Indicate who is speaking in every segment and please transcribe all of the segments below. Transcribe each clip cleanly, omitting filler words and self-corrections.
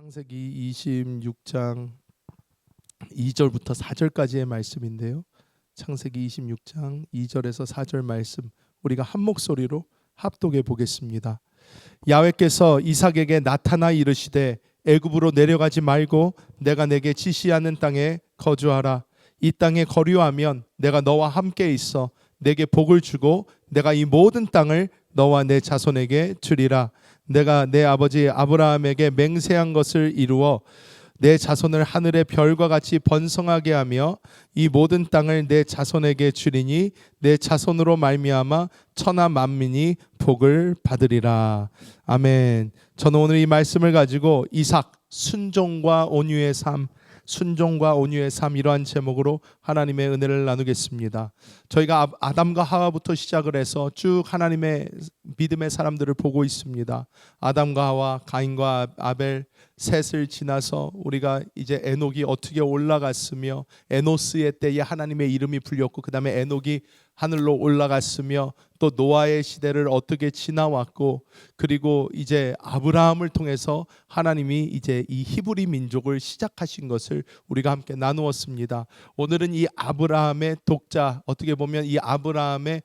Speaker 1: 창세기 26장 2절부터 4절까지의 말씀인데요. 창세기 26장 2절에서 4절 말씀 우리가 한 목소리로 합독해 보겠습니다. 야훼께서 이삭에게 나타나 이르시되 애굽으로 내려가지 말고 내가 내게 지시하는 땅에 거주하라. 이 땅에 거류하면 내가 너와 함께 있어 내게 복을 주고 내가 이 모든 땅을 너와 내 자손에게 주리라. 내가 내 아버지 아브라함에게 맹세한 것을 이루어 내 자손을 하늘의 별과 같이 번성하게 하며 이 모든 땅을 내 자손에게 주리니 내 자손으로 말미암아 천하 만민이 복을 받으리라. 아멘. 저는 오늘 이 말씀을 가지고 이삭 순종과 온유의 삶, 순종과 온유의 삶, 이러한 제목으로 하나님의 은혜를 나누겠습니다. 저희가 아담과 하와부터 시작을 해서 쭉 하나님의 믿음의 사람들을 보고 있습니다. 아담과 하와, 가인과 아벨, 셋을 지나서 우리가 이제 에녹이 어떻게 올라갔으며 에노스의 때에 하나님의 이름이 불렸고 그 다음에 에녹이 하늘로 올라갔으며 또 노아의 시대를 어떻게 지나왔고 그리고 이제 아브라함을 통해서 하나님이 이제 이 히브리 민족을 시작하신 것을 우리가 함께 나누었습니다. 오늘은 이 아브라함의 독자, 어떻게 보면 이 아브라함의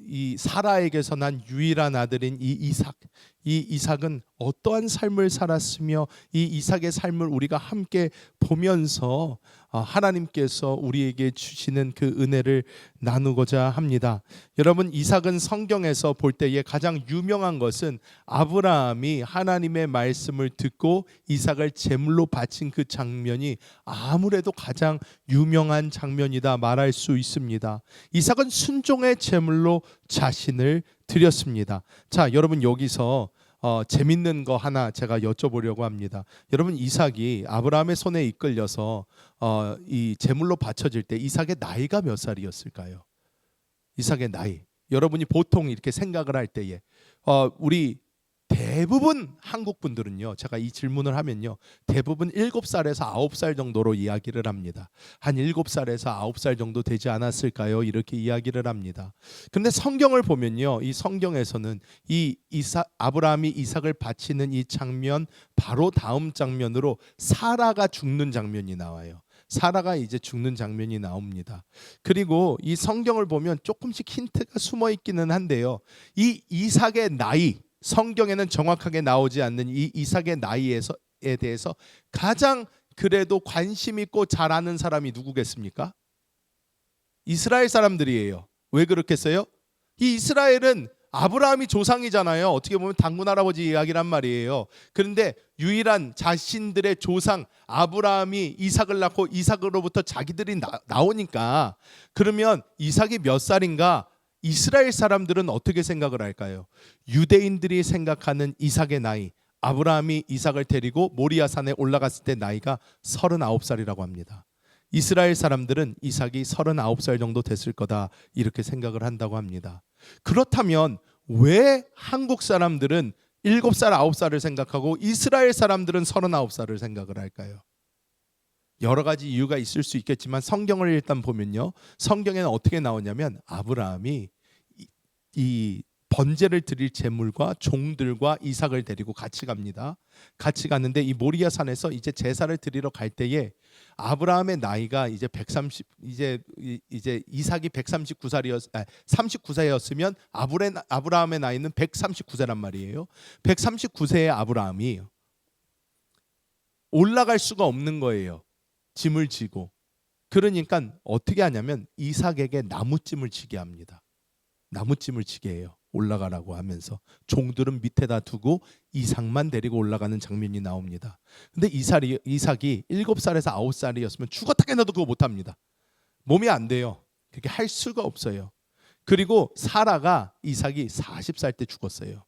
Speaker 1: 이 사라에게서 난 유일한 아들인 이 이삭, 이 이삭은 어떠한 삶을 살았으며 이 이삭의 삶을 우리가 함께 보면서 하나님께서 우리에게 주시는 그 은혜를 나누고자 합니다. 여러분, 이삭은 성경에서 볼 때에 가장 유명한 것은 아브라함이 하나님의 말씀을 듣고 이삭을 제물로 바친 그 장면이 아무래도 가장 유명한 장면이다 말할 수 있습니다. 이삭은 순종의 제물로 자신을 드렸습니다. 자, 여러분, 여기서 재밌는 거 하나 제가 여쭤보려고 합니다. 여러분, 이삭이 아브라함의 손에 이끌려서 이 제물로 바쳐질 때 이삭의 나이가 몇 살이었을까요? 이삭의 나이. 여러분이 보통 이렇게 생각을 할 때에 우리 대부분 한국 분들은요, 제가 이 질문을 하면요, 대부분 7살에서 9살 정도로 이야기를 합니다. 한 7살에서 9살 정도 되지 않았을까요? 이렇게 이야기를 합니다. 그런데 성경을 보면요, 이 성경에서는 아브라함이 이삭을 바치는 이 장면 바로 다음 장면으로 사라가 죽는 장면이 나와요. 사라가 이제 죽는 장면이 나옵니다. 그리고 이 성경을 보면 조금씩 힌트가 숨어 있기는 한데요, 이 이삭의 나이, 성경에는 정확하게 나오지 않는 이 이삭의 나이에 대해서 가장 그래도 관심 있고 잘 아는 사람이 누구겠습니까? 이스라엘 사람들이에요. 왜 그렇겠어요? 이 이스라엘은 아브라함이 조상이잖아요. 어떻게 보면 당군 할아버지 이야기란 말이에요. 그런데 유일한 자신들의 조상 아브라함이 이삭을 낳고 이삭으로부터 자기들이 나오니까, 그러면 이삭이 몇 살인가? 이스라엘 사람들은 어떻게 생각을 할까요? 유대인들이 생각하는 이삭의 나이, 아브라함이 이삭을 데리고 모리아산에 올라갔을 때 나이가 39살이라고 합니다. 이스라엘 사람들은 이삭이 39살 정도 됐을 거다 이렇게 생각을 한다고 합니다. 그렇다면 왜 한국 사람들은 7살, 9살을 생각하고 이스라엘 사람들은 39살을 생각을 할까요? 여러 가지 이유가 있을 수 있겠지만 성경을 일단 보면요, 성경에는 어떻게 나오냐면 아브라함이 이 번제를 드릴 제물과 종들과 이삭을 데리고 같이 갑니다. 같이 갔는데 이 모리아 산에서 이제 제사를 드리러 갈 때에 아브라함의 나이가 이제 이삭이 39세였으면 아브라함의 나이는 139세란 말이에요. 139세의 아브라함이 올라갈 수가 없는 거예요. 짐을 지고. 그러니까 어떻게 하냐면 이삭에게 나무짐을 지게 합니다. 나무짐을 지게 해요. 올라가라고 하면서 종들은 밑에다 두고 이삭만 데리고 올라가는 장면이 나옵니다. 근데 이삭이 7살에서 9살이었으면 죽었다 깨어나도 그거 못합니다. 몸이 안 돼요. 그렇게 할 수가 없어요. 그리고 사라가 이삭이 40살 때 죽었어요.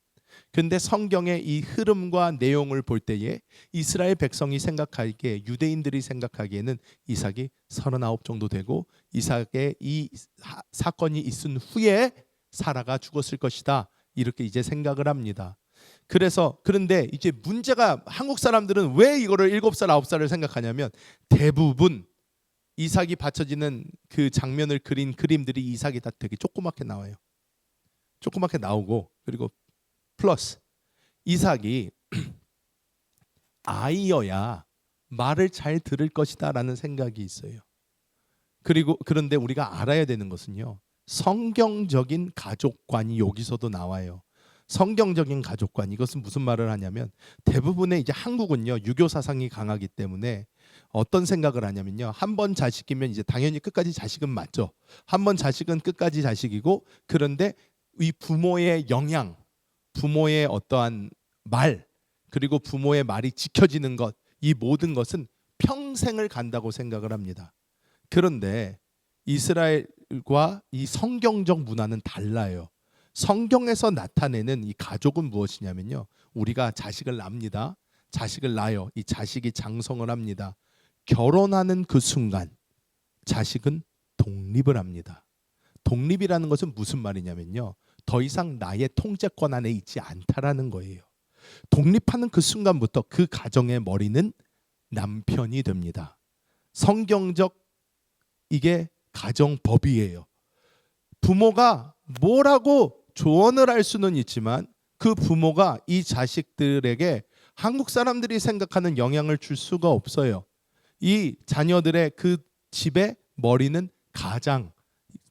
Speaker 1: 근데 성경의 이 흐름과 내용을 볼 때에 이스라엘 백성이 생각하기에, 유대인들이 생각하기에는 이삭이 39 정도 되고 이삭의 이 사건이 있은 후에 사라가 죽었을 것이다 이렇게 이제 생각을 합니다. 그런데 이제 문제가, 한국 사람들은 왜 이거를 7살, 9살을 생각하냐면 대부분 이삭이 바쳐지는 그 장면을 그린 그림들이 이삭이 다 되게 조그맣게 나와요. 조그맣게 나오고, 그리고 플러스 이삭이 아이여야 말을 잘 들을 것이다라는 생각이 있어요. 그런데 우리가 알아야 되는 것은요, 성경적인 가족관이 여기서도 나와요. 성경적인 가족관, 이것은 무슨 말을 하냐면, 대부분의 이제 한국은요 유교 사상이 강하기 때문에 어떤 생각을 하냐면요, 한 번 자식이면 이제 당연히 끝까지 자식은 맞죠. 한 번 자식은 끝까지 자식이고, 그런데 이 부모의 영향, 부모의 어떠한 말, 그리고 부모의 말이 지켜지는 것, 이 모든 것은 평생을 간다고 생각을 합니다. 그런데 이스라엘과 이 성경적 문화는 달라요. 성경에서 나타내는 이 가족은 무엇이냐면요, 우리가 자식을 낳습니다. 자식을 낳아요. 이 자식이 장성을 합니다. 결혼하는 그 순간 자식은 독립을 합니다. 독립이라는 것은 무슨 말이냐면요, 더 이상 나의 통제권 안에 있지 않다라는 거예요. 독립하는 그 순간부터 그 가정의 머리는 남편이 됩니다. 성경적 이게 가정법이에요. 부모가 뭐라고 조언을 할 수는 있지만 그 부모가 이 자식들에게 한국 사람들이 생각하는 영향을 줄 수가 없어요. 이 자녀들의 그 집의 머리는 가장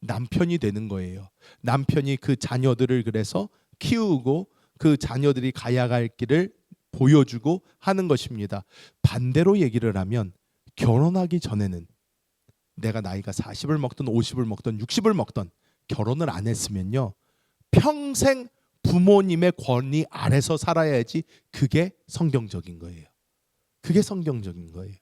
Speaker 1: 남편이 되는 거예요. 남편이 그 자녀들을 그래서 키우고 그 자녀들이 가야 할 길을 보여주고 하는 것입니다. 반대로 얘기를 하면, 결혼하기 전에는 내가 나이가 40을 먹든 50을 먹든 60을 먹든 결혼을 안 했으면요, 평생 부모님의 권위 아래서 살아야지. 그게 성경적인 거예요. 그게 성경적인 거예요.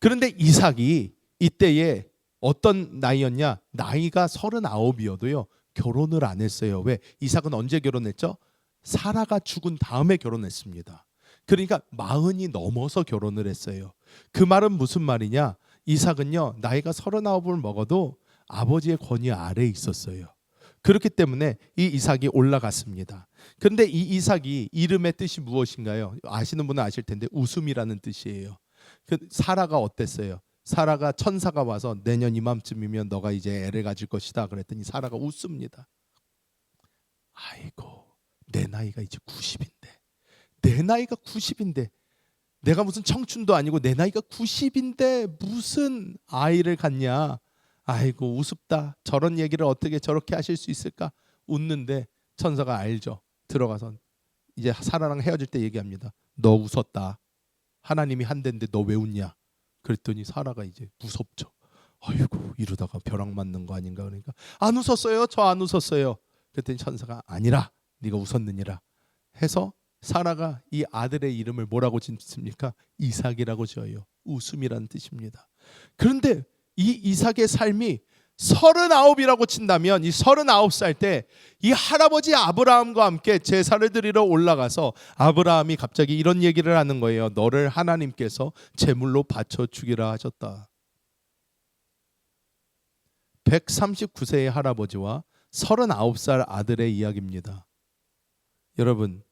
Speaker 1: 그런데 이삭이 이때에 어떤 나이였냐? 나이가 39이어도요 결혼을 안 했어요. 왜? 이삭은 언제 결혼했죠? 사라가 죽은 다음에 결혼했습니다. 그러니까 40이 넘어서 결혼을 했어요. 그 말은 무슨 말이냐? 이삭은요 나이가 39을 먹어도 아버지의 권위 아래에 있었어요. 그렇기 때문에 이 이삭이 올라갔습니다. 그런데 이 이삭이 이름의 뜻이 무엇인가요? 아시는 분은 아실 텐데 웃음이라는 뜻이에요. 그 사라가 어땠어요? 사라가 천사가 와서 내년 이맘쯤이면 너가 이제 애를 가질 것이다 그랬더니 사라가 웃습니다. 아이고, 내 나이가 이제 90인데, 내 나이가 90인데 내가 무슨 청춘도 아니고 내 나이가 90인데 무슨 아이를 갖냐. 아이고 우습다. 저런 얘기를 어떻게 저렇게 하실 수 있을까? 웃는데 천사가 알죠. 들어가서 이제 사라랑 헤어질 때 얘기합니다. 너 웃었다. 하나님이 한대인데 너 왜 웃냐? 그랬더니 사라가 이제 무섭죠. 아이고 이러다가 벼락 맞는 거 아닌가. 그러니까 안 웃었어요. 저 안 웃었어요. 그랬더니 천사가 아니라 네가 웃었느니라 해서 사라가 이 아들의 이름을 뭐라고 짓습니까? 이삭이라고 지어요. 웃음이라는 뜻입니다. 그런데 이 이삭의 삶이 39이라고 친다면, 이 39살 때 이 할아버지 아브라함과 함께 제사를 드리러 올라가서 아브라함이 갑자기 이런 얘기를 하는 거예요. 너를 하나님께서 제물로 바쳐 주기라 하셨다. 139세의 할아버지와 39살 아들의 이야기입니다. 여러분,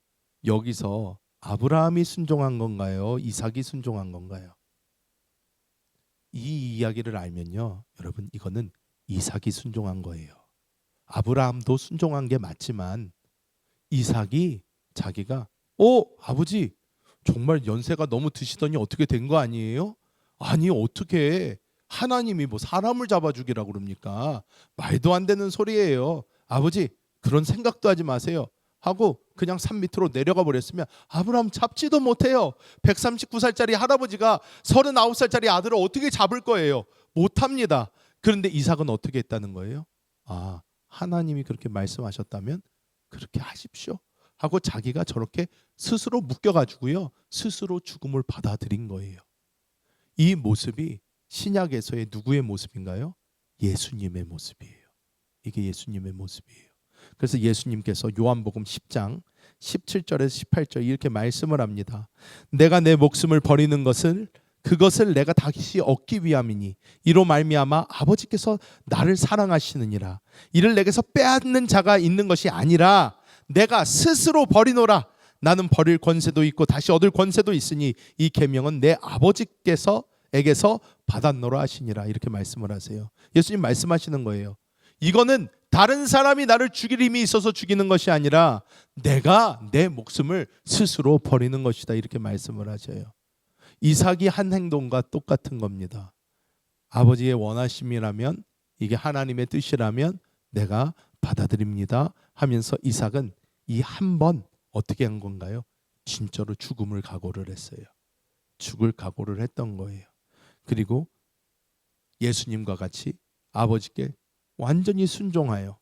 Speaker 1: 여기서 아브라함이 순종한 건가요? 이삭이 순종한 건가요? 이 이야기를 알면요, 여러분, 이거는 이삭이 순종한 거예요. 아브라함도 순종한 게 맞지만 이삭이 자기가 아버지 정말 연세가 너무 드시더니 어떻게 된 거 아니에요? 아니 어떻게 하나님이 뭐 사람을 잡아주기라고 그럽니까? 말도 안 되는 소리예요. 아버지 그런 생각도 하지 마세요 하고 그냥 산 밑으로 내려가 버렸으면 아브라함 잡지도 못해요. 139살짜리 할아버지가 39살짜리 아들을 어떻게 잡을 거예요? 못합니다. 그런데 이삭은 어떻게 했다는 거예요? 하나님이 그렇게 말씀하셨다면 그렇게 하십시오 하고 자기가 저렇게 스스로 묶여가지고요 스스로 죽음을 받아들인 거예요. 이 모습이 신약에서의 누구의 모습인가요? 예수님의 모습이에요. 이게 예수님의 모습이에요. 그래서 예수님께서 요한복음 10장 17절에서 18절 이렇게 말씀을 합니다. 내가 내 목숨을 버리는 그것을 내가 다시 얻기 위함이니 이로 말미암아 아버지께서 나를 사랑하시느니라. 이를 내게서 빼앗는 자가 있는 것이 아니라 내가 스스로 버리노라. 나는 버릴 권세도 있고 다시 얻을 권세도 있으니 이 계명은 내 아버지께서 에게서 받았노라 하시니라. 이렇게 말씀을 하세요. 예수님 말씀하시는 거예요. 이거는 다른 사람이 나를 죽일 힘이 있어서 죽이는 것이 아니라 내가 내 목숨을 스스로 버리는 것이다. 이렇게 말씀을 하셔요. 이삭이 한 행동과 똑같은 겁니다. 아버지의 원하심이라면, 이게 하나님의 뜻이라면 내가 받아들입니다 하면서 이삭은 이 한 번 어떻게 한 건가요? 진짜로 죽음을 각오를 했어요. 죽을 각오를 했던 거예요. 그리고 예수님과 같이 아버지께 완전히 순종하여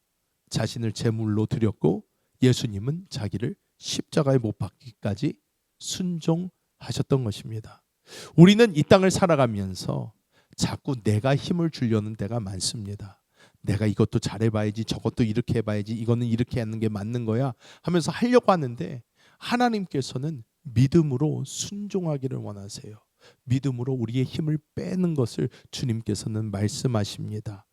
Speaker 1: 자신을 제물로 드렸고, 예수님은 자기를 십자가에 못 박기까지 순종하셨던 것입니다. 우리는 이 땅을 살아가면서 자꾸 내가 힘을 주려는 때가 많습니다. 내가 이것도 잘해봐야지, 저것도 이렇게 해봐야지, 이거는 이렇게 하는 게 맞는 거야 하면서 하려고 하는데, 하나님께서는 믿음으로 순종하기를 원하세요. 믿음으로 우리의 힘을 빼는 것을 주님께서는 말씀하십니다.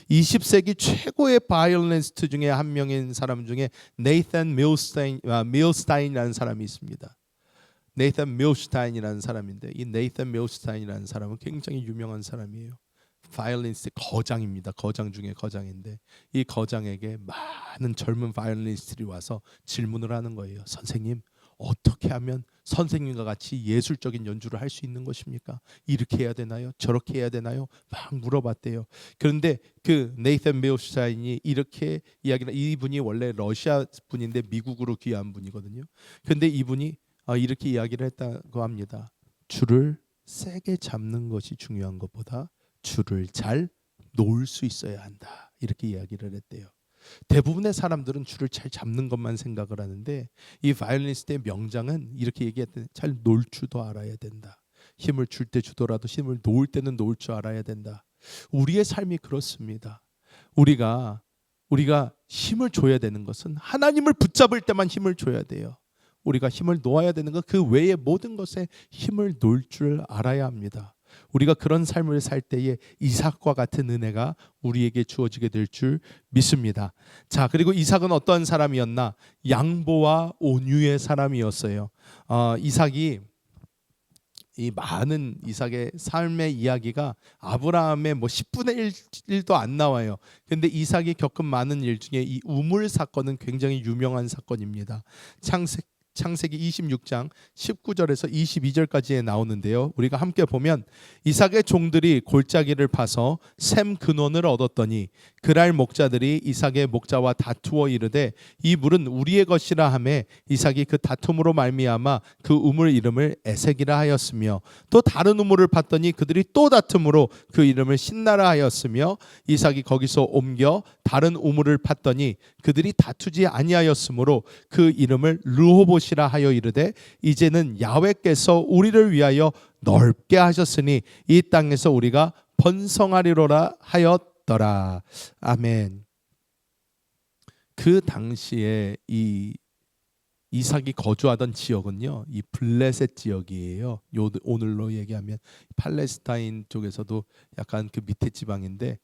Speaker 1: 20세기 최고의 바이올리니스트 중에 한 명인 사람 중에 네이산 밀스타인이라는 사람이 있습니다. 네이산 밀스타인이라는 사람인데, 이 네이산 밀스타인이라는 사람은 굉장히 유명한 사람이에요. 바이올리니스트 거장입니다. 거장 중에 거장인데, 이 거장에게 많은 젊은 바이올리니스트들이 와서 질문을 하는 거예요. 선생님, 어떻게 하면 선생님과 같이 예술적인 연주를 할 수 있는 것입니까? 이렇게 해야 되나요? 저렇게 해야 되나요? 막 물어봤대요. 그런데 그 네이산 밀스타인이 이렇게 이야기를, 이분이 원래 러시아 분인데 미국으로 귀한 분이거든요. 그런데 이분이 이렇게 이야기를 했다고 합니다. 줄을 세게 잡는 것이 중요한 것보다 줄을 잘 놓을 수 있어야 한다. 이렇게 이야기를 했대요. 대부분의 사람들은 줄을 잘 잡는 것만 생각을 하는데, 이 바이올리니스트의 명장은 이렇게 얘기했대. 잘 놓을 줄도 알아야 된다. 힘을 줄 때 주더라도 힘을 놓을 때는 놓을 줄 알아야 된다. 우리의 삶이 그렇습니다. 우리가 힘을 줘야 되는 것은 하나님을 붙잡을 때만 힘을 줘야 돼요. 우리가 힘을 놓아야 되는 것, 그 외의 모든 것에 힘을 놓을 줄 알아야 합니다. 우리가 그런 삶을 살 때에 이삭과 같은 은혜가 우리에게 주어지게 될 줄 믿습니다. 자, 그리고 이삭은 어떤 사람이었나? 양보와 온유의 사람이었어요. 이삭이, 이 많은 이삭의 삶의 이야기가 아브라함의 10분의 1도 안 나와요. 그런데 이삭이 겪은 많은 일 중에 이 우물 사건은 굉장히 유명한 사건입니다. 창세기 26장 19절에서 22절까지에 나오는데요. 우리가 함께 보면, 이삭의 종들이 골짜기를 파서 샘 근원을 얻었더니 그랄 목자들이 이삭의 목자와 다투어 이르되 이 물은 우리의 것이라 하매 이삭이 그 다툼으로 말미암아 그 우물 이름을 에색이라 하였으며, 또 다른 우물을 팠더니 그들이 또 다툼으로 그 이름을 신나라 하였으며, 이삭이 거기서 옮겨 다른 우물을 팠더니 그들이 다투지 아니하였으므로 그 이름을 르호봇이라 하여 이르되 이제는 야훼께서 우리를 위하여 넓게 하셨으니 이 땅에서 우리가 번성하리로라 하였더라. 아멘. 그 당시에 이 이삭이 거주하던 지역은요, 이 블레셋 지역이에요. 오늘로 얘기하면 팔레스타인 쪽에서도 약간 그 밑에 지방인데,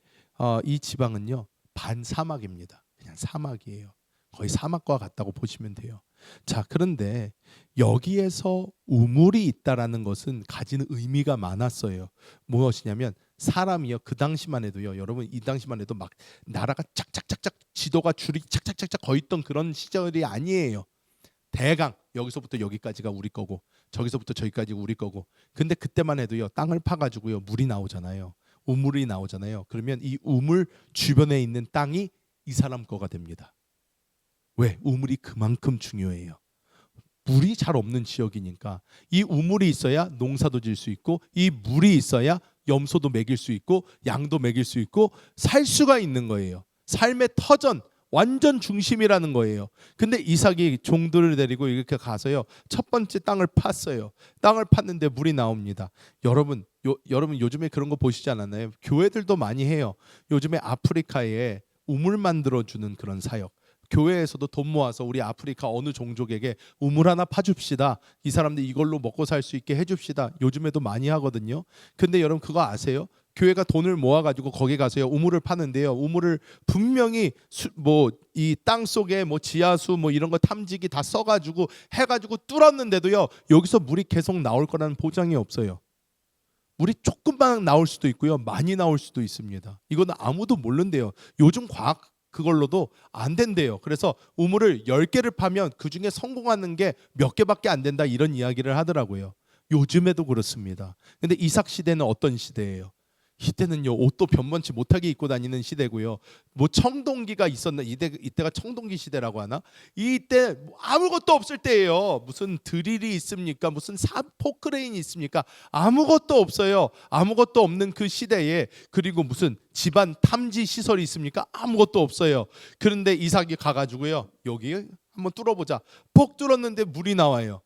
Speaker 1: 이 지방은요 반사막입니다. 그냥 사막이에요. 거의 사막과 같다고 보시면 돼요. 자, 그런데 여기에서 우물이 있다라는 것은 가지는 의미가 많았어요. 무엇이냐면, 사람이요, 그 당시만 해도요, 여러분 이 당시만 해도 막 나라가 짝짝짝짝 지도가 줄이 착착착착 거 있던 그런 시절이 아니에요. 대강 여기서부터 여기까지가 우리 거고 저기서부터 저기까지 우리 거고. 근데 그때만 해도요, 땅을 파가지고요 물이 나오잖아요. 우물이 나오잖아요. 그러면 이 우물 주변에 있는 땅이 이 사람 거가 됩니다. 왜? 우물이 그만큼 중요해요. 물이 잘 없는 지역이니까 이 우물이 있어야 농사도 질 수 있고, 이 물이 있어야 염소도 먹일 수 있고 양도 먹일 수 있고 살 수가 있는 거예요. 삶의 터전, 완전 중심이라는 거예요. 근데 이삭이 종들을 데리고 이렇게 가서요, 첫 번째 땅을 팠어요. 땅을 팠는데 물이 나옵니다. 여러분 요즘에 그런 거 보시지 않았나요? 교회들도 많이 해요. 요즘에 아프리카에 우물 만들어주는 그런 사역. 교회에서도 돈 모아서 우리 아프리카 어느 종족에게 우물 하나 파줍시다. 이 사람들 이걸로 먹고 살 수 있게 해줍시다. 요즘에도 많이 하거든요. 근데 여러분 그거 아세요? 교회가 돈을 모아가지고 거기 가서요 우물을 파는데요, 우물을 분명히 이 땅 속에 지하수 이런 거 탐지기 다 써가지고 해가지고 뚫었는데도요, 여기서 물이 계속 나올 거라는 보장이 없어요. 물이 조금만 나올 수도 있고요, 많이 나올 수도 있습니다. 이거는 아무도 모른대요. 요즘 그걸로도 안 된대요. 그래서 우물을 10개를 파면 그중에 성공하는 게 몇 개밖에 안 된다, 이런 이야기를 하더라고요. 요즘에도 그렇습니다. 근데 이삭 시대는 어떤 시대예요? 이때는요, 옷도 변변치 못하게 입고 다니는 시대고요. 뭐 청동기가 있었나, 이때가 청동기 시대라고 하나? 이때 뭐 아무것도 없을 때예요. 무슨 드릴이 있습니까? 무슨 포크레인이 있습니까? 아무것도 없어요. 아무것도 없는 그 시대에, 그리고 무슨 집안 탐지 시설이 있습니까? 아무것도 없어요. 그런데 이삭이 가가지고요, 여기 한번 뚫어보자. 퍽 뚫었는데 물이 나와요.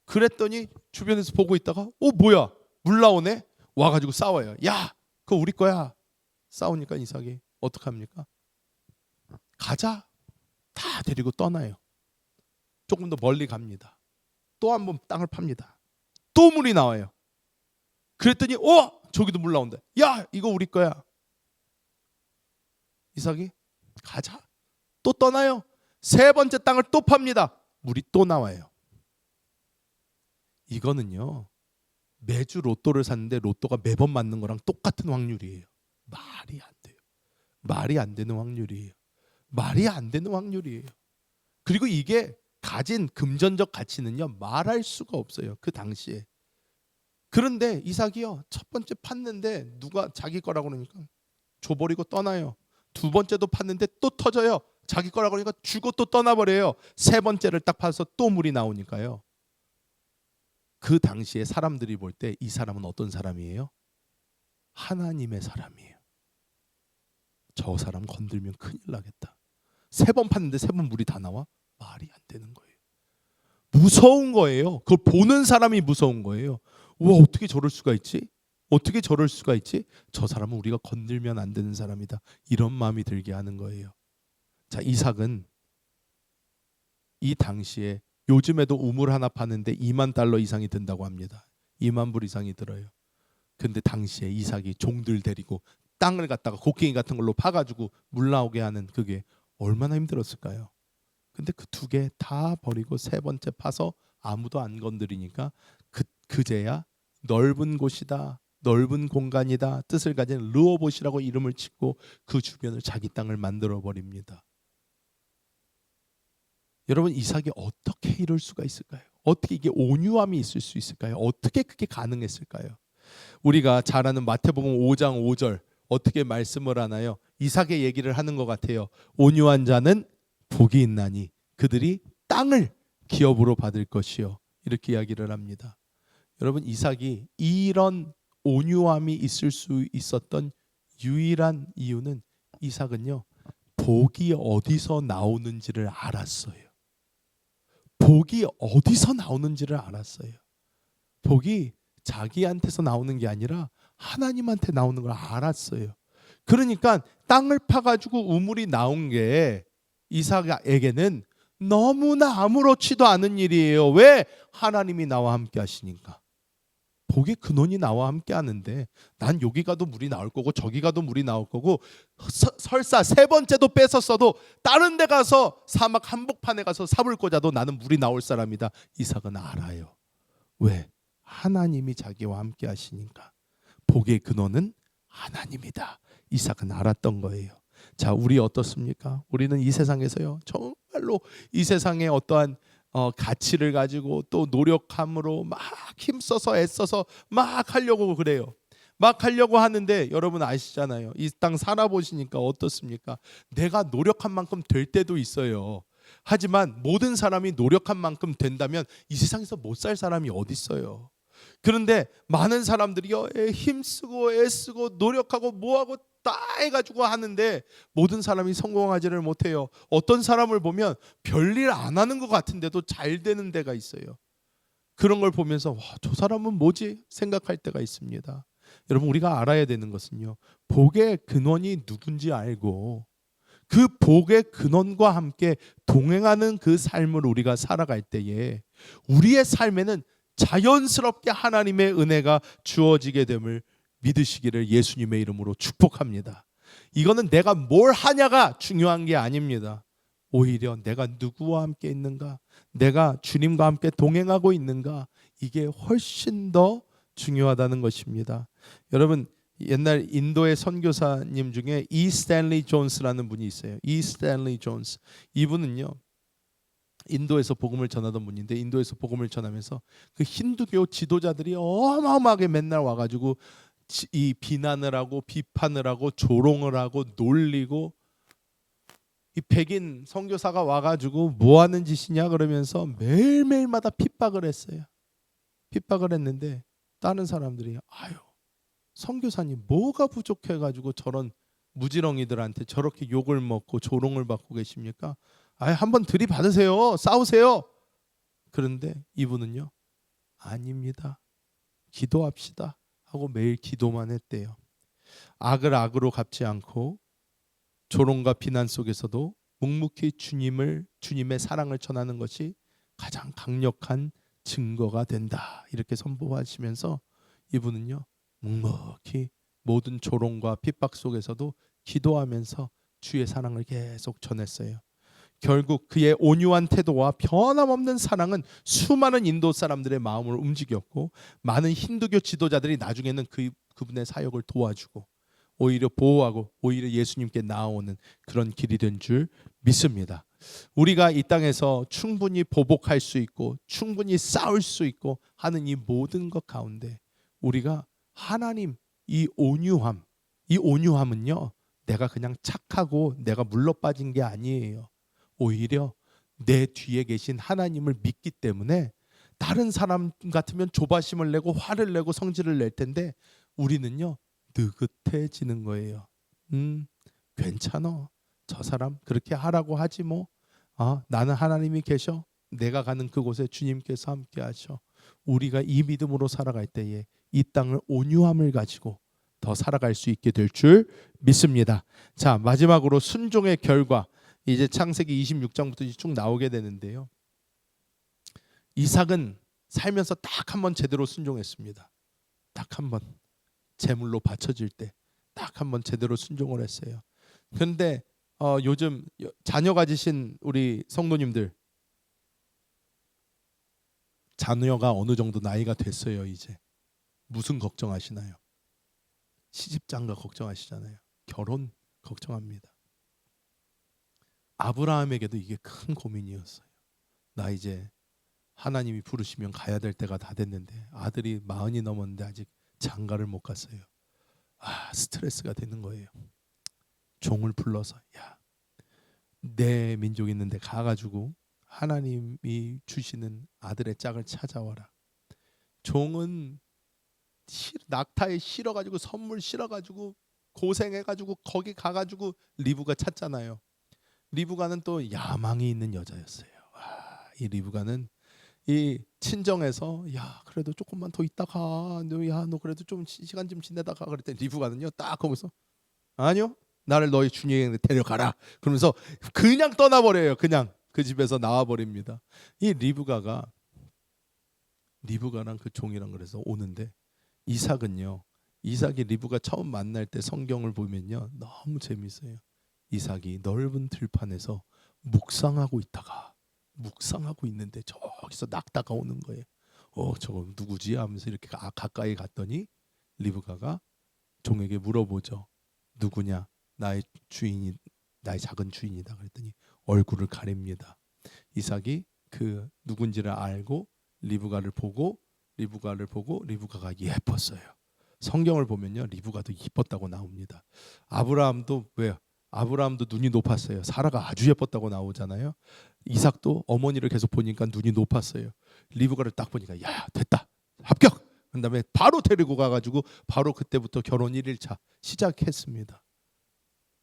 Speaker 1: 그랬더니 주변에서 보고 있다가 뭐야, 물 나오네? 와가지고 싸워요. 야, 그거 우리 거야. 싸우니까 이삭이 어떡합니까? 가자. 다 데리고 떠나요. 조금 더 멀리 갑니다. 또 한 번 땅을 팝니다. 또 물이 나와요. 그랬더니 저기도 물 나온다. 야, 이거 우리 거야. 이삭이 가자. 또 떠나요. 세 번째 땅을 또 팝니다. 물이 또 나와요. 이거는요, 매주 로또를 샀는데 로또가 매번 맞는 거랑 똑같은 확률이에요. 말이 안 돼요. 말이 안 되는 확률이에요. 말이 안 되는 확률이에요. 그리고 이게 가진 금전적 가치는요, 말할 수가 없어요. 그 당시에. 그런데 이삭이요, 첫 번째 팠는데 누가 자기 거라고 그러니까 줘버리고 떠나요. 두 번째도 팠는데 또 터져요. 자기 거라고 그러니까 주고 또 떠나버려요. 세 번째를 딱 파서 또 물이 나오니까요. 그 당시에 사람들이 볼 때 이 사람은 어떤 사람이에요? 하나님의 사람이에요. 저 사람 건들면 큰일 나겠다. 세 번 팠는데 세 번 물이 다 나와? 말이 안 되는 거예요. 무서운 거예요. 그걸 보는 사람이 무서운 거예요. 와, 어떻게 저럴 수가 있지? 어떻게 저럴 수가 있지? 저 사람은 우리가 건들면 안 되는 사람이다. 이런 마음이 들게 하는 거예요. 자, 이삭은 이 당시에, 요즘에도 우물 하나 파는데 2만 달러 이상이 든다고 합니다. 2만 불 이상이 들어요. 근데 당시에 이삭이 종들 데리고 땅을 갖다가 곡괭이 같은 걸로 파가지고 물 나오게 하는, 그게 얼마나 힘들었을까요? 근데 그 두 개 다 버리고 세 번째 파서 아무도 안 건드리니까 그제야 넓은 곳이다, 넓은 공간이다 뜻을 가진 르호봇이라고 이름을 짓고 그 주변을 자기 땅을 만들어 버립니다. 여러분, 이삭이 어떻게 이럴 수가 있을까요? 어떻게 이게 온유함이 있을 수 있을까요? 어떻게 그게 가능했을까요? 우리가 잘 아는 마태복음 5장 5절 어떻게 말씀을 하나요? 이삭의 얘기를 하는 것 같아요. 온유한 자는 복이 있나니 그들이 땅을 기업으로 받을 것이요, 이렇게 이야기를 합니다. 여러분, 이삭이 이런 온유함이 있을 수 있었던 유일한 이유는, 이삭은요, 복이 어디서 나오는지를 알았어요. 복이 어디서 나오는지를 알았어요. 복이 자기한테서 나오는 게 아니라 하나님한테 나오는 걸 알았어요. 그러니까 땅을 파가지고 우물이 나온 게 이삭에게는 너무나 아무렇지도 않은 일이에요. 왜? 하나님이 나와 함께 하시니까. 복의 근원이 나와 함께 하는데 난 여기 가도 물이 나올 거고 저기 가도 물이 나올 거고, 설사 세 번째도 뺏었어도 다른 데 가서 사막 한복판에 가서 삽을 꽂아도 나는 물이 나올 사람이다. 이삭은 알아요. 왜? 하나님이 자기와 함께 하시니까. 복의 근원은 하나님이다. 이삭은 알았던 거예요. 자, 우리 어떻습니까? 우리는 이 세상에서요, 정말로 이 세상에 어떠한 가치를 가지고 또 노력함으로 막 힘써서 애써서 막 하려고 그래요. 막 하려고 하는데 여러분 아시잖아요. 이 땅 살아보시니까 어떻습니까? 내가 노력한 만큼 될 때도 있어요. 하지만 모든 사람이 노력한 만큼 된다면 이 세상에서 못 살 사람이 어디 있어요? 그런데 많은 사람들이요, 힘쓰고 애쓰고 노력하고 뭐하고 다 해가지고 하는데 모든 사람이 성공하지를 못해요. 어떤 사람을 보면 별일 안 하는 것 같은데도 잘 되는 데가 있어요. 그런 걸 보면서 와, 저 사람은 뭐지? 생각할 때가 있습니다. 여러분, 우리가 알아야 되는 것은요, 복의 근원이 누군지 알고 그 복의 근원과 함께 동행하는 그 삶을 우리가 살아갈 때에 우리의 삶에는 자연스럽게 하나님의 은혜가 주어지게 됨을 믿으시기를 예수님의 이름으로 축복합니다. 이거는 내가 뭘 하냐가 중요한 게 아닙니다. 오히려 내가 누구와 함께 있는가, 내가 주님과 함께 동행하고 있는가, 이게 훨씬 더 중요하다는 것입니다. 여러분, 옛날 인도의 선교사님 중에 이 스탠리 존스라는 분이 있어요. 이 스탠리 존스. 이분은요, 인도에서 복음을 전하던 분인데, 인도에서 복음을 전하면서 그 힌두교 지도자들이 어마어마하게 맨날 와가지고 이 비난을 하고 비판을 하고 조롱을 하고 놀리고, 이 백인 선교사가 와가지고 뭐 하는 짓이냐 그러면서 매일매일마다 핍박을 했어요. 핍박을 했는데 다른 사람들이 아유, 선교사님 뭐가 부족해가지고 저런 무지렁이들한테 저렇게 욕을 먹고 조롱을 받고 계십니까? 아유, 한번 들이받으세요. 싸우세요. 그런데 이분은요, 아닙니다. 기도합시다 하고 매일 기도만 했대요. 악을 악으로 갚지 않고 조롱과 비난 속에서도 묵묵히 주님의 사랑을 전하는 것이 가장 강력한 증거가 된다, 이렇게 선포하시면서 이분은요, 묵묵히 모든 조롱과 핍박 속에서도 기도하면서 주의 사랑을 계속 전했어요. 결국 그의 온유한 태도와 변함없는 사랑은 수많은 인도 사람들의 마음을 움직였고, 많은 힌두교 지도자들이 나중에는 그분의 사역을 도와주고 오히려 보호하고 오히려 예수님께 나아오는 그런 길이 된 줄 믿습니다. 우리가 이 땅에서 충분히 보복할 수 있고 충분히 싸울 수 있고 하는 이 모든 것 가운데 우리가 하나님 이 온유함은요, 내가 그냥 착하고 내가 물러빠진 게 아니에요. 오히려 내 뒤에 계신 하나님을 믿기 때문에 다른 사람 같으면 조바심을 내고 화를 내고 성질을 낼 텐데 우리는요, 느긋해지는 거예요. 괜찮아. 저 사람 그렇게 하라고 하지 뭐. 나는 하나님이 계셔. 내가 가는 그곳에 주님께서 함께 하셔. 우리가 이 믿음으로 살아갈 때에 이 땅을 온유함을 가지고 더 살아갈 수 있게 될 줄 믿습니다. 자, 마지막으로 순종의 결과, 이제 창세기 26장부터 쭉 나오게 되는데요. 이삭은 살면서 딱 한 번 제대로 순종했습니다. 딱 한 번. 제물로 바쳐질 때 딱 한 번 제대로 순종을 했어요. 그런데 요즘 자녀 가지신 우리 성도님들, 자녀가 어느 정도 나이가 됐어요. 이제 무슨 걱정하시나요? 시집장가 걱정하시잖아요. 결혼 걱정합니다. 아브라함에게도 이게 큰 고민이었어요. 나 이제 하나님이 부르시면 가야 될 때가 다 됐는데 아들이 40이 넘었는데 아직 장가를 못 갔어요. 스트레스가 되는 거예요. 종을 불러서, 야, 내 민족 있는데 가가지고 하나님이 주시는 아들의 짝을 찾아와라. 종은 낙타에 실어가지고 선물 실어가지고 고생해가지고 거기 가가지고 리브가 찾잖아요. 리브가는 또 야망이 있는 여자였어요. 이 리브가는 이 친정에서 야, 그래도 조금만 더 있다가 너 그래도 좀 시간 좀 지내다가 그랬더니 리브가는요, 딱 거기서 아니요, 나를 너희 주님에게 데려가라 그러면서 그냥 떠나버려요. 그냥 그 집에서 나와버립니다. 이 리브가랑 그 종이랑 그래서 오는데, 이삭이 리브가 처음 만날 때 성경을 보면요, 너무 재밌어요. 이삭이 넓은 들판에서 묵상하고 있는데 저기서 낙타가 오는 거예요. 저거 누구지 하면서 이렇게 가까이 갔더니 리브가가 종에게 물어보죠. 누구냐? 나의 작은 주인이다. 그랬더니 얼굴을 가립니다. 이삭이 그 누군지를 알고 리브가를 보고 리브가가 예뻤어요. 성경을 보면요, 리브가도 이뻤다고 나옵니다. 아브라함도 눈이 높았어요. 사라가 아주 예뻤다고 나오잖아요. 이삭도 어머니를 계속 보니까 눈이 높았어요. 리브가를 딱 보니까 야, 됐다, 합격. 그 다음에 바로 데리고 가가지고 바로 그때부터 결혼 1일차 시작했습니다.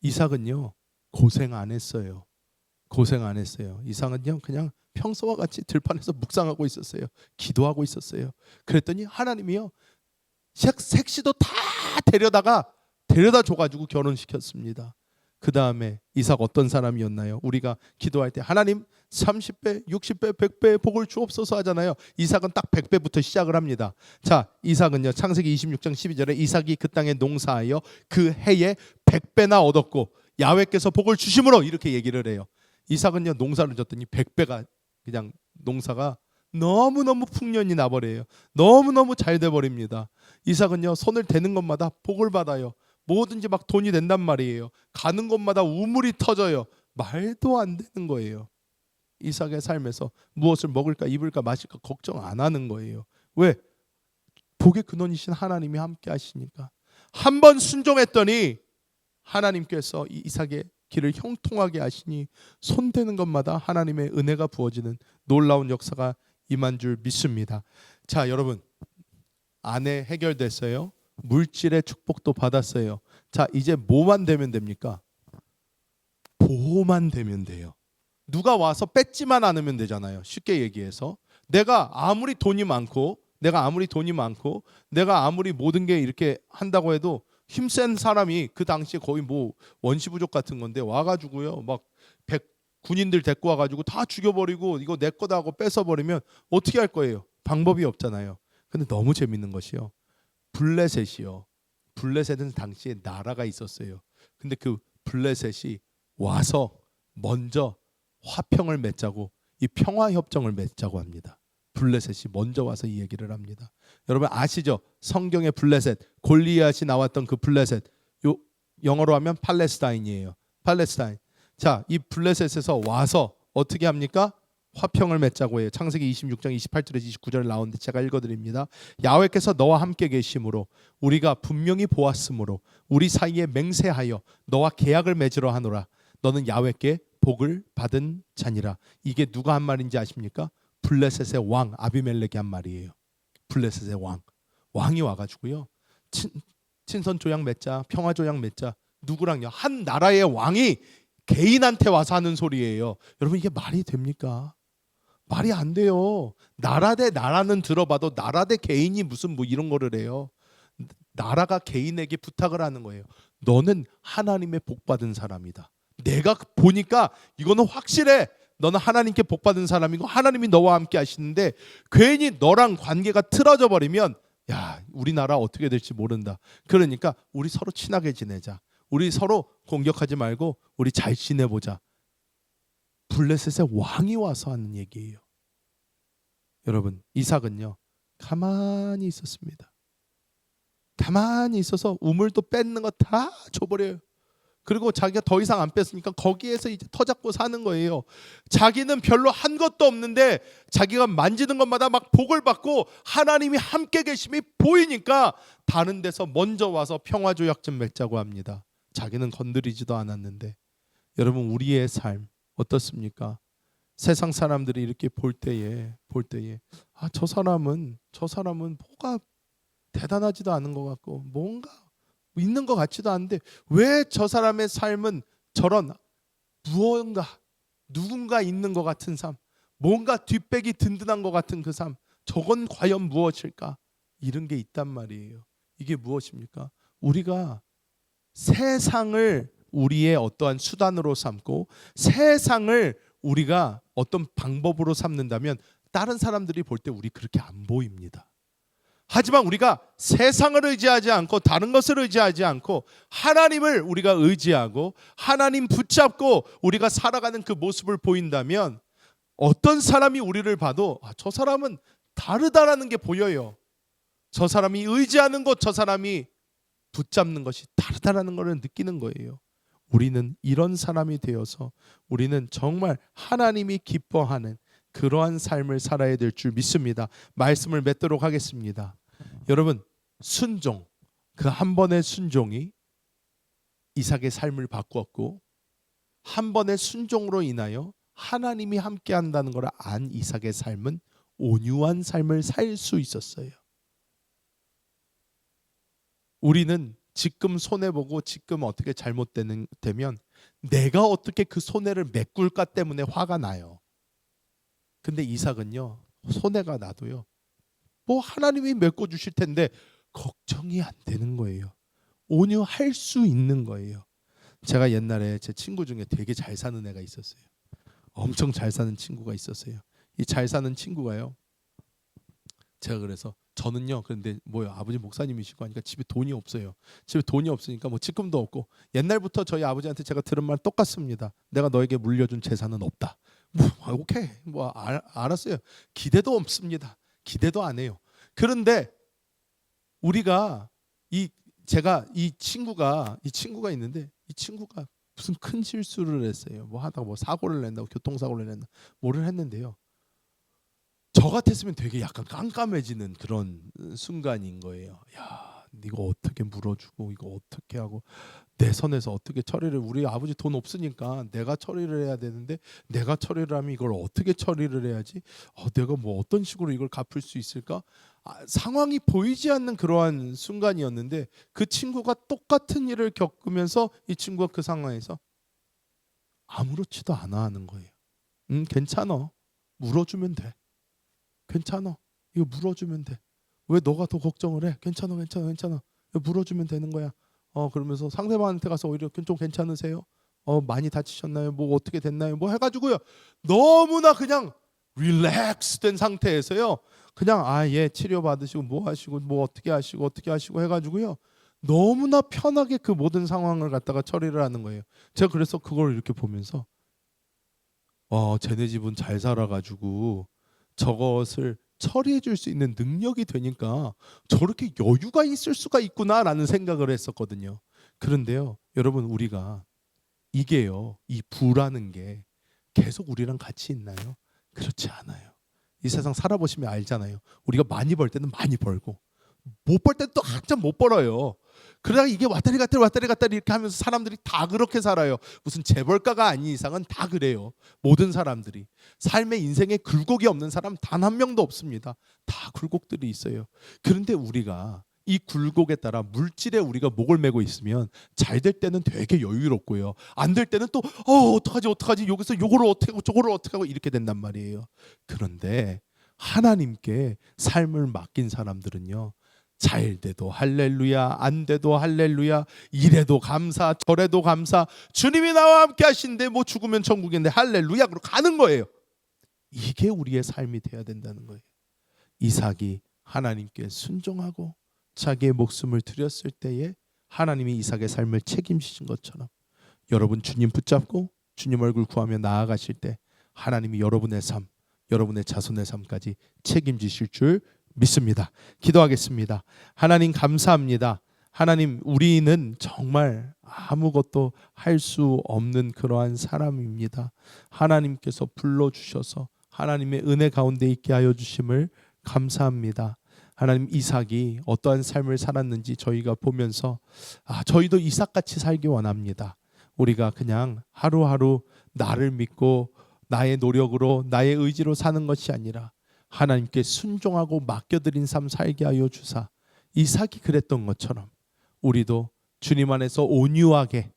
Speaker 1: 이삭은요, 고생 안 했어요. 이삭은요, 그냥 평소와 같이 들판에서 묵상하고 있었어요. 기도하고 있었어요. 그랬더니 하나님이요, 색시도 다 데려다 줘가지고 결혼시켰습니다. 그 다음에 이삭 어떤 사람이었나요? 우리가 기도할 때 하나님 30배, 60배, 100배 복을 주옵소서 하잖아요. 이삭은 딱 100배부터 시작을 합니다. 자, 이삭은요, 창세기 26장 12절에 이삭이 그 땅에 농사하여 그 해에 100배나 얻었고 야훼께서 복을 주심으로, 이렇게 얘기를 해요. 이삭은요, 농사를 졌더니 100배가 그냥 농사가 너무너무 풍년이 나버려요. 너무너무 잘 돼버립니다. 이삭은요, 손을 대는 것마다 복을 받아요. 뭐든지 막 돈이 된단 말이에요. 가는 곳마다 우물이 터져요. 말도 안 되는 거예요. 이삭의 삶에서 무엇을 먹을까 입을까 마실까 걱정 안 하는 거예요. 왜? 복의 근원이신 하나님이 함께 하시니까. 한 번 순종했더니 하나님께서 이삭의 길을 형통하게 하시니 손대는 것마다 하나님의 은혜가 부어지는 놀라운 역사가 임한 줄 믿습니다. 자, 여러분, 아내 해결됐어요. 물질의 축복도 받았어요. 자, 이제 뭐만 되면 됩니까? 보호만 되면 돼요. 누가 와서 뺏지만 않으면 되잖아요. 쉽게 얘기해서 내가 아무리 돈이 많고 내가 아무리 모든 게 이렇게 한다고 해도 힘센 사람이 그 당시에 거의 뭐 원시부족 같은 건데 와가지고요 막 군인들 데리고 와가지고 다 죽여버리고 이거 내 거다 하고 뺏어버리면 어떻게 할 거예요? 방법이 없잖아요. 근데 너무 재밌는 것이요, 블레셋이요. 블레셋은 당시에 나라가 있었어요. 근데 그 블레셋이 와서 먼저 화평을 맺자고, 이 평화협정을 맺자고 합니다. 블레셋이 먼저 와서 이 얘기를 합니다. 여러분 아시죠? 성경의 블레셋, 골리앗이 나왔던 그 블레셋, 요 영어로 하면 팔레스타인이에요. 팔레스타인. 자, 이 블레셋에서 와서 어떻게 합니까? 화평을 맺자고 해요. 창세기 26장 28절에서 29절 나오는데 제가 읽어드립니다. 야훼께서 너와 함께 계심으로 우리가 분명히 보았으므로 우리 사이에 맹세하여 너와 계약을 맺으러 하노라. 너는 야훼께 복을 받은 자니라. 이게 누가 한 말인지 아십니까? 블레셋의 왕 아비멜렉이 한 말이에요. 블레셋의 왕이 와가지고요, 친선 조약 맺자, 평화 조약 맺자. 누구랑요? 한 나라의 왕이 개인한테 와서 하는 소리예요. 여러분 이게 말이 됩니까? 말이 안 돼요. 나라 대 나라는 들어봐도 나라 대 개인이 무슨 뭐 이런 거를 해요. 나라가 개인에게 부탁을 하는 거예요. 너는 하나님의 복 받은 사람이다. 내가 보니까 이거는 확실해. 너는 하나님께 복 받은 사람이고 하나님이 너와 함께 하시는데 괜히 너랑 관계가 틀어져 버리면 야, 우리나라 어떻게 될지 모른다. 그러니까 우리 서로 친하게 지내자. 우리 서로 공격하지 말고 우리 잘 지내보자. 블레셋의 왕이 와서 하는 얘기예요. 여러분, 이삭은요 가만히 있었습니다. 가만히 있어서 우물도 뺏는 거 다 줘버려요. 그리고 자기가 더 이상 안 뺐으니까 거기에서 이제 터잡고 사는 거예요. 자기는 별로 한 것도 없는데 자기가 만지는 것마다 막 복을 받고 하나님이 함께 계심이 보이니까 다른 데서 먼저 와서 평화조약 좀 맺자고 합니다. 자기는 건드리지도 않았는데. 여러분 우리의 삶 어떻습니까? 세상 사람들이 이렇게 볼 때에 아, 저 사람은 뭐가 대단하지도 않은 것 같고 뭔가 있는 것 같지도 않은데 왜 저 사람의 삶은 저런 무언가 누군가 있는 것 같은 삶, 뭔가 뒷백이 든든한 것 같은 그 삶, 저건 과연 무엇일까? 이런 게 있단 말이에요. 이게 무엇입니까? 우리가 세상을 우리의 어떠한 수단으로 삼고 세상을 우리가 어떤 방법으로 삼는다면 다른 사람들이 볼 때 우리 그렇게 안 보입니다. 하지만 우리가 세상을 의지하지 않고 다른 것을 의지하지 않고 하나님을 우리가 의지하고 하나님 붙잡고 우리가 살아가는 그 모습을 보인다면 어떤 사람이 우리를 봐도 아, 저 사람은 다르다라는 게 보여요. 저 사람이 의지하는 것, 저 사람이 붙잡는 것이 다르다라는 것을 느끼는 거예요. 우리는 이런 사람이 되어서 우리는 정말 하나님이 기뻐하는 그러한 삶을 살아야 될 줄 믿습니다. 말씀을 맺도록 하겠습니다. 여러분 순종, 그 한 번의 순종이 이삭의 삶을 바꾸었고 한 번의 순종으로 인하여 하나님이 함께 한다는 것을 안 이삭의 삶은 온유한 삶을 살 수 있었어요. 우리는 지금 손해보고 지금 어떻게 잘못되면 내가 어떻게 그 손해를 메꿀까 때문에 화가 나요. 근데 이삭은요 손해가 나도요 뭐 하나님이 메꿔주실 텐데 걱정이 안 되는 거예요. 온유할 수 있는 거예요. 제가 옛날에 제 친구 중에 되게 잘 사는 애가 있었어요. 엄청 잘 사는 친구가 있었어요. 이 잘 사는 친구가요, 제가 그래서 저는요 그런데 뭐요 아버지 목사님이시고 하니까 집에 돈이 없어요. 집에 돈이 없으니까 뭐 직금도 없고 옛날부터 저희 아버지한테 제가 들은 말 똑같습니다. 내가 너에게 물려준 재산은 없다. 오케이 알았어요. 기대도 없습니다. 기대도 안 해요. 그런데 우리가 제가 이 친구가 있는데 이 친구가 무슨 큰 실수를 했어요. 뭐 하다가 뭐 사고를 낸다고 교통사고를 낸다 뭐를 했는데요. 저 같았으면 되게 약간 깜깜해지는 그런 순간인 거예요. 야, 이거 어떻게 물어주고 이거 어떻게 하고 내 선에서 어떻게 처리를, 우리 아버지 돈 없으니까 내가 처리를 해야 되는데 내가 처리를 하면 이걸 어떻게 처리를 해야지? 내가 뭐 어떤 식으로 이걸 갚을 수 있을까? 상황이 보이지 않는 그러한 순간이었는데 그 친구가 똑같은 일을 겪으면서 이 친구가 그 상황에서 아무렇지도 않아 하는 거예요. 괜찮아. 물어주면 돼. 괜찮아. 이거 물어주면 돼. 왜 너가 더 걱정을 해? 괜찮아. 이거 물어주면 되는 거야. 그러면서 상대방한테 가서 오히려 좀 괜찮으세요? 많이 다치셨나요? 뭐 어떻게 됐나요? 뭐 해가지고요. 너무나 그냥 릴렉스 된 상태에서요. 그냥 예 치료 받으시고 뭐 하시고 뭐 어떻게 하시고 해가지고요. 너무나 편하게 그 모든 상황을 갖다가 처리를 하는 거예요. 제가 그래서 그걸 이렇게 보면서 쟤네 집은 잘 살아가지고 저것을 처리해 줄 수 있는 능력이 되니까 저렇게 여유가 있을 수가 있구나라는 생각을 했었거든요. 그런데요, 여러분, 우리가 이게요, 이 부라는 게 계속 우리랑 같이 있나요? 그렇지 않아요. 이 세상 살아보시면 알잖아요. 우리가 많이 벌 때는 많이 벌고 못 벌 때는 또 한참 못 벌어요. 그러다가 이게 왔다리 갔다리 이렇게 하면서 사람들이 다 그렇게 살아요. 무슨 재벌가가 아닌 이상은 다 그래요. 모든 사람들이. 삶의 인생에 굴곡이 없는 사람 단 한 명도 없습니다. 다 굴곡들이 있어요. 그런데 우리가 이 굴곡에 따라 물질에 우리가 목을 메고 있으면 잘 될 때는 되게 여유롭고요. 안 될 때는 또 어떡하지 여기서 요거를 어떻게 하고 저거를 어떻게 하고 이렇게 된단 말이에요. 그런데 하나님께 삶을 맡긴 사람들은요, 잘 돼도 할렐루야, 안 돼도 할렐루야, 이래도 감사, 저래도 감사, 주님이 나와 함께 하신데 뭐 죽으면 천국인데 할렐루야, 그러고 가는 거예요. 이게 우리의 삶이 돼야 된다는 거예요. 이삭이 하나님께 순종하고 자기의 목숨을 드렸을 때에 하나님이 이삭의 삶을 책임지신 것처럼 여러분 주님 붙잡고 주님 얼굴 구하며 나아가실 때 하나님이 여러분의 삶, 여러분의 자손의 삶까지 책임지실 줄 믿습니다. 기도하겠습니다. 하나님 감사합니다. 하나님, 우리는 정말 아무것도 할 수 없는 그러한 사람입니다. 하나님께서 불러주셔서 하나님의 은혜 가운데 있게 하여 주심을 감사합니다. 하나님, 이삭이 어떠한 삶을 살았는지 저희가 보면서 저희도 이삭같이 살기 원합니다. 우리가 그냥 하루하루 나를 믿고 나의 노력으로 나의 의지로 사는 것이 아니라 하나님께 순종하고 맡겨드린 삶 살게 하여 주사, 이삭이 그랬던 것처럼 우리도 주님 안에서 온유하게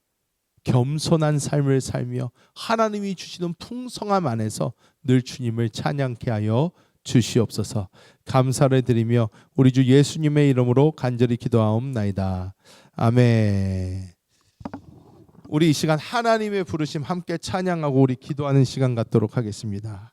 Speaker 1: 겸손한 삶을 살며 하나님이 주시는 풍성함 안에서 늘 주님을 찬양케 하여 주시옵소서. 감사를 드리며 우리 주 예수님의 이름으로 간절히 기도하옵나이다. 아멘. 우리 이 시간 하나님의 부르심 함께 찬양하고 우리 기도하는 시간 갖도록 하겠습니다.